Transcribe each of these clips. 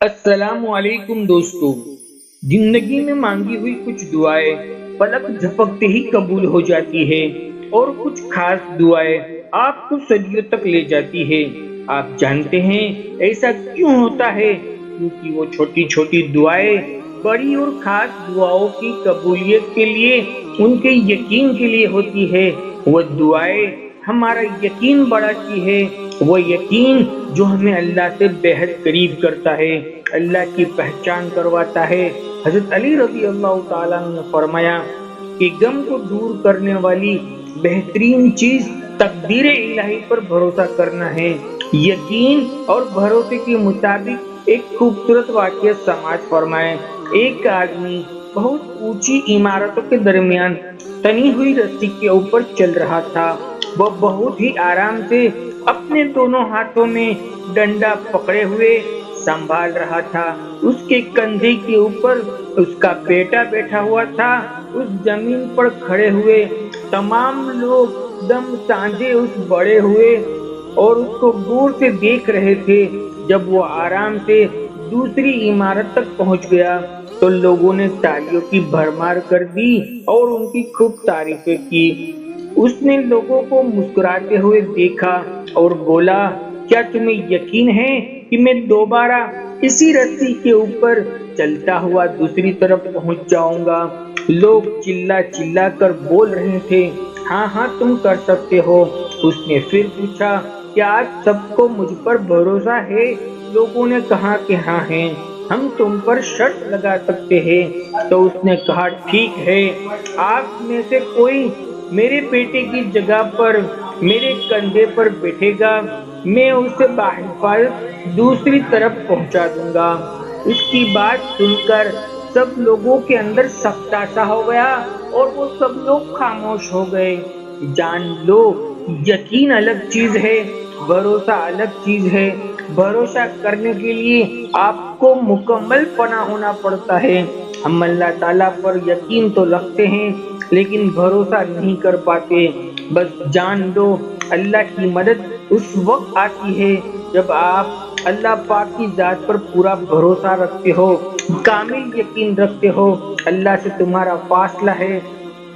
अस्सलाम वालेकुम दोस्तों। जिंदगी में मांगी हुई कुछ दुआएं पलक झपकते ही कबूल हो जाती है और कुछ खास दुआएं आपको सदियों तक ले जाती है। आप जानते हैं ऐसा क्यों होता है? क्योंकि वो छोटी छोटी दुआएं बड़ी और खास दुआओं की कबूलियत के लिए, उनके यकीन के लिए होती है। वो दुआएं हमारा यकीन बढ़ाती है, वो यकीन जो हमें अल्लाह से बेहद करीब करता है, अल्लाह की पहचान करवाता है। हजरत अली रज़ी अल्लाह ताला अन्हु ने फरमाया कि गम को दूर करने वाली बेहतरीन चीज तकदीर इलाही पर भरोसा करना है। यकीन और भरोसे के मुताबिक एक खूबसूरत वाक़या समाज फरमाए। एक आदमी बहुत ऊंची इमारतों के दरमियान तनी हुई रस्सी के ऊपर चल रहा था। वह बहुत ही आराम से अपने दोनों हाथों में डंडा पकड़े हुए संभाल रहा था। उसके कंधे के ऊपर उसका बेटा बैठा हुआ था। उस जमीन पर खड़े हुए तमाम लोग दम साधे उस बड़े हुए और उसको दूर से देख रहे थे। जब वो आराम से दूसरी इमारत तक पहुंच गया तो लोगों ने तालियों की भरमार कर दी और उनकी खूब तारीफें की। उसने लोगों को मुस्कुराते हुए देखा और बोला, क्या तुम्हें यकीन है कि मैं दोबारा इसी रस्सी के ऊपर चलता हुआ दूसरी तरफ पहुंच जाऊंगा? लोग चिल्ला चिल्ला कर बोल रहे थे, हाँ हाँ तुम कर सकते हो। उसने फिर पूछा, क्या आज सबको मुझ पर भरोसा है? लोगों ने कहा कि हाँ है, हम तुम पर शर्त लगा सकते हैं। तो उसने कहा, ठीक है, आप में से कोई मेरे बेटे की जगह पर मेरे कंधे पर बैठेगा, मैं उसे बाहिफाजत दूसरी तरफ पहुंचा दूंगा। इसकी बात सुनकर सब लोगों के अंदर सख्ता सा हो गया और वो सब लोग खामोश हो गए। जान लो, यकीन अलग चीज है, भरोसा अलग चीज है। भरोसा करने के लिए आपको मुकम्मल पना होना पड़ता है। हम अल्लाह ताला पर यकीन तो रखते हैं लेकिन भरोसा नहीं कर पाते। बस जान लो, अल्लाह की मदद उस वक्त आती है जब आप अल्लाह पाक की जात पर पूरा भरोसा रखते हो, कामिल यकीन रखते हो। अल्लाह से तुम्हारा फासला है,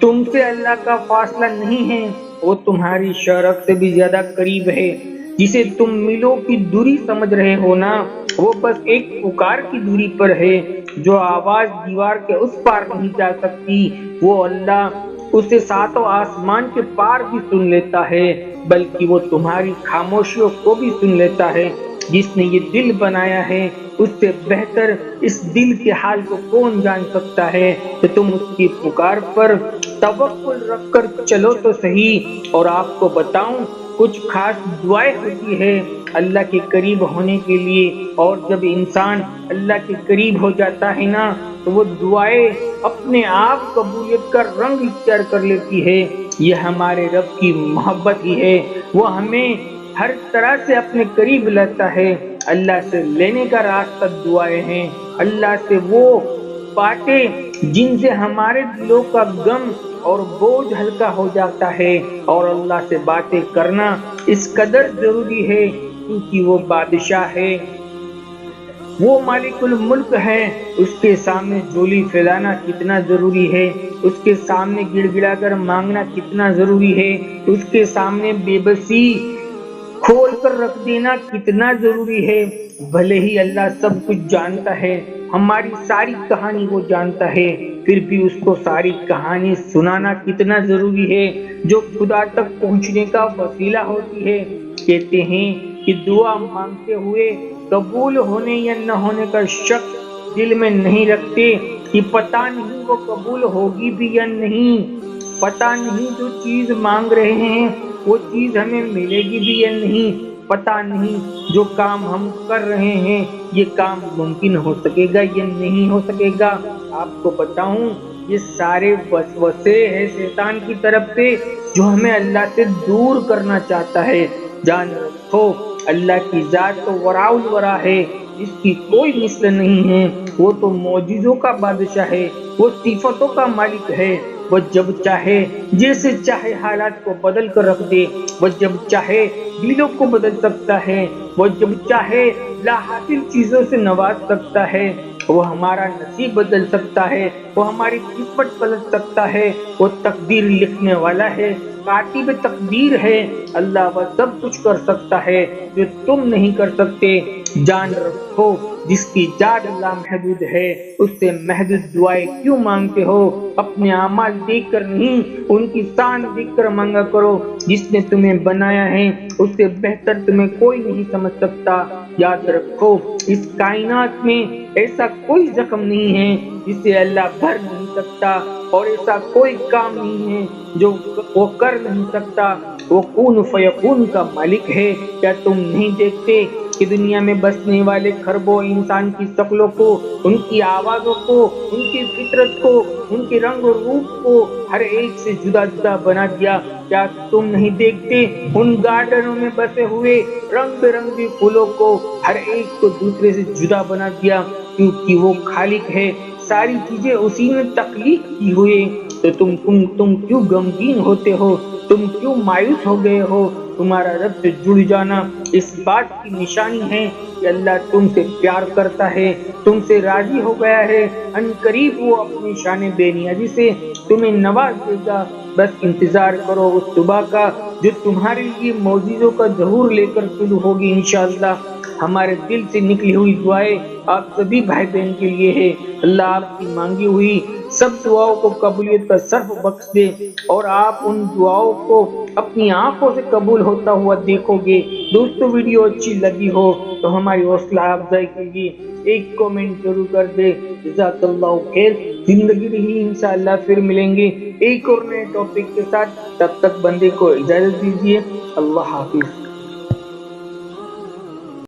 तुमसे अल्लाह का फासला नहीं है, वो तुम्हारी शरक से भी ज्यादा करीब है। जिसे तुम मीलों की दूरी समझ रहे हो ना, वो बस एक पुकार की दूरी पर है। जो आवाज दीवार के उस पार नहीं जा सकती, वो अल्लाह उसे सातों आसमान के पार भी सुन लेता है, बल्कि वो तुम्हारी खामोशियों को भी सुन लेता है। जिसने ये दिल बनाया है, उससे बेहतर इस दिल के हाल को कौन जान सकता है। तो तुम उसकी पुकार पर तवक्कुल रखकर चलो तो सही। और आपको बताऊं, कुछ खास दुआएं होती है अल्लाह के करीब होने के लिए, और जब इंसान अल्लाह के करीब हो जाता है ना, तो वो दुआएं अपने आप कबूलियत का रंग इख्तियार कर लेती है। यह हमारे रब की मोहब्बत ही है, वो हमें हर तरह से अपने करीब लाता है। अल्लाह से लेने का रास्ता दुआएं हैं। अल्लाह से वो बातें जिनसे हमारे दिलों का गम और बोझ हल्का हो जाता है। और अल्लाह से बातें करना इस कदर जरूरी है क्योंकि वो बादशाह है, वो मालिकुल मुल्क है। उसके सामने झोली फैलाना कितना जरूरी है, उसके सामने गिड़गिड़ा कर मांगना कितना जरूरी है, उसके सामने बेबसी खोल कर रख देना कितना जरूरी है। भले ही अल्लाह सब कुछ जानता है, हमारी सारी कहानी वो जानता है, फिर भी उसको सारी कहानी सुनाना कितना जरूरी है, जो खुदा तक पहुंचने का वसीला होती है। कहते हैं कि दुआ मांगते हुए कबूल होने या न होने का शक दिल में नहीं रखते कि पता नहीं वो कबूल होगी भी या नहीं, पता नहीं जो चीज मांग रहे हैं वो चीज हमें मिलेगी भी या नहीं, पता नहीं जो काम हम कर रहे हैं ये काम मुमकिन हो सकेगा या नहीं हो सकेगा। आपको बताऊं, ये सारे वसवसे हैं शैतान की तरफ से जो हमें अल्लाह से दूर करना चाहता है। जान रखो, अल्लाह की जात तो वराउल वरा है, इसकी कोई मिस्ल नहीं है। वो तो मौजिज़ों का बादशाह है, वो सिफतों का मालिक है। वो जब चाहे जैसे चाहे हालात को बदल कर रख दे, वो जब चाहे दिलों को बदल सकता है, वो जब चाहे لا حاصل چیزوں سے نواز سکتا ہے، وہ ہمارا نصیب بدل سکتا ہے، وہ ہماری قسمت پلٹ سکتا ہے، وہ تقدیر لکھنے والا ہے، کاتب تقدیر ہے۔ اللہ وہ سب کچھ کر سکتا ہے جو تم نہیں کر سکتے۔ جان رکھو، جس کی جان لامحدود ہے اس سے محدود دعائیں کیوں مانگتے ہو؟ اپنے اعمال دیکھ کر نہیں، ان کی شان دیکھ کر مانگا کرو۔ جس نے تمہیں بنایا ہے اس سے بہتر تمہیں کوئی نہیں سمجھ سکتا۔ یاد رکھو، اس کائنات میں ایسا کوئی زخم نہیں ہے جسے اللہ بھر نہیں سکتا، اور ایسا کوئی کام نہیں ہے جو وہ کر نہیں سکتا۔ وہ کون فیکون کا مالک ہے۔ کیا تم نہیں دیکھتے کہ دنیا میں بسنے والے کھربوں انسان کی شکلوں کو، ان کی آوازوں کو، ان کی فطرت کو، ان کے رنگ اور روپ کو ہر ایک سے جدا جدا بنا دیا؟ کیا تم نہیں دیکھتے ان گارڈنوں میں بسے ہوئے رنگ برنگی پھولوں کو ہر ایک کو دوسرے سے جدا بنا دیا؟ کیونکہ وہ خالق ہے، ساری چیزیں اسی نے تخلیق کی ہوئی۔ تو تم کیوں غمگین ہوتے ہو؟ تم کیوں مایوس ہو گئے ہو؟ تمہارا رب سے جڑ جانا اس بات کی نشانی ہے کہ اللہ تم سے پیار کرتا ہے، تم سے راضی ہو گیا ہے۔ ان قریب وہ اپنی شان بے نیازی سے تمہیں نواز دے گا۔ بس انتظار کرو اس صبح کا جو تمہارے لیے معجزوں کا ظہور لے کر شروع ہوگی انشاءاللہ۔ ہمارے دل سے نکلی ہوئی دعائیں آپ سبھی بھائی بہن کے لیے ہے۔ اللہ آپ کی مانگی ہوئی سب دعاؤں کو قبولیت کا صرف بخش دے، اور آپ ان دعاؤں کو اپنی آنکھوں سے قبول ہوتا ہوا دیکھو گے۔ دوستو، ویڈیو اچھی لگی ہو تو ہماری حوصلہ افزائی کے لیے ایک کامنٹ ضرور کر دے۔ جزاک اللہ خیر۔ زندگی رہی انشاءاللہ پھر ملیں گے ایک اور نئے ٹاپک کے ساتھ۔ تب تک بندے کو اجازت دیجیے۔ اللہ حافظ۔